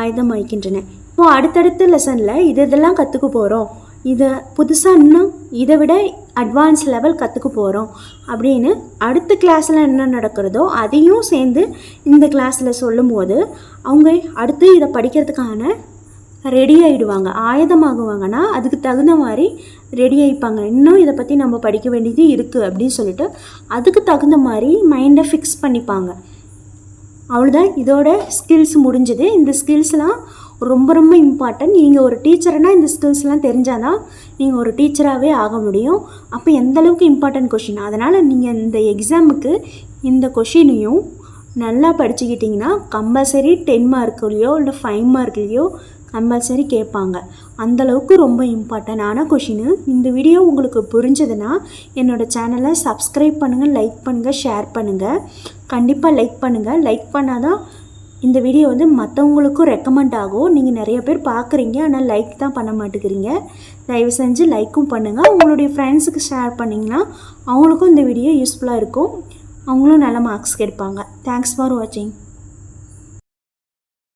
ஆயுதமாகின்றனர். இப்போது அடுத்தடுத்த லெசனில் இதெல்லாம் கற்றுக்க போகிறோம், இதை புதுசாக இன்னும் இதை விட அட்வான்ஸ் லெவல் கற்றுக்க போகிறோம் அப்படின்னு அடுத்த கிளாஸில் என்ன நடக்கிறதோ அதையும் சேர்ந்து இந்த கிளாஸில் சொல்லும் போது அவங்க அடுத்து இதை படிக்கிறதுக்கான ரெடி ஆகிடுவாங்க. ஆயுதமாகுவாங்கன்னா அதுக்கு தகுந்த மாதிரி ரெடி ஆகிப்பாங்க. இன்னும் இதை பற்றி நம்ம படிக்க வேண்டியது இருக்குது அப்படின்னு சொல்லிட்டு அதுக்கு தகுந்த மாதிரி மைண்டை ஃபிக்ஸ் பண்ணிப்பாங்க. அவ்வளோதான், இதோட ஸ்கில்ஸ் முடிஞ்சது. இந்த ஸ்கில்ஸ்லாம் ரொம்ப ரொம்ப இம்பார்ட்டன்ட். நீங்கள் ஒரு டீச்சர்னால் இந்த ஸ்கில்ஸ்லாம் தெரிஞ்சால் தான் நீங்கள் ஒரு டீச்சராகவே ஆக முடியும். அப்போ எந்தளவுக்கு இம்பார்ட்டன்ட் கொஷின். அதனால் நீங்கள் இந்த எக்ஸாமுக்கு இந்த கொஷினையும் நல்லா படிச்சுக்கிட்டிங்கன்னா கம்பல்சரி 10 மார்க்லேயோ இல்லை 5 மார்க்லேயோ கம்பல்சரி கேட்பாங்க. அந்தளவுக்கு ரொம்ப இம்பார்ட்டண்டான கொஷினு. இந்த வீடியோ உங்களுக்கு புரிஞ்சதுன்னா என்னோடய சேனலை சப்ஸ்கிரைப் பண்ணுங்கள், லைக் பண்ணுங்கள், ஷேர் பண்ணுங்கள். கண்டிப்பாக லைக் பண்ணுங்கள். லைக் பண்ணால் தான் இந்த வீடியோ வந்து மற்றவங்களுக்கும் ரெக்கமெண்ட் ஆகும். நீங்கள் நிறைய பேர் பார்க்குறீங்க, ஆனால் லைக் தான் பண்ண மாட்டேங்கிறீங்க. தயவு செஞ்சு லைக்கும் பண்ணுங்கள். உங்களுடைய ஃப்ரெண்ட்ஸுக்கு ஷேர் பண்ணிங்கன்னா அவங்களுக்கும் இந்த வீடியோ யூஸ்ஃபுல்லாக இருக்கும். அவங்களும் நல்ல மார்க்ஸ் எடுப்பாங்க. தேங்க்ஸ் ஃபார் வாட்சிங்.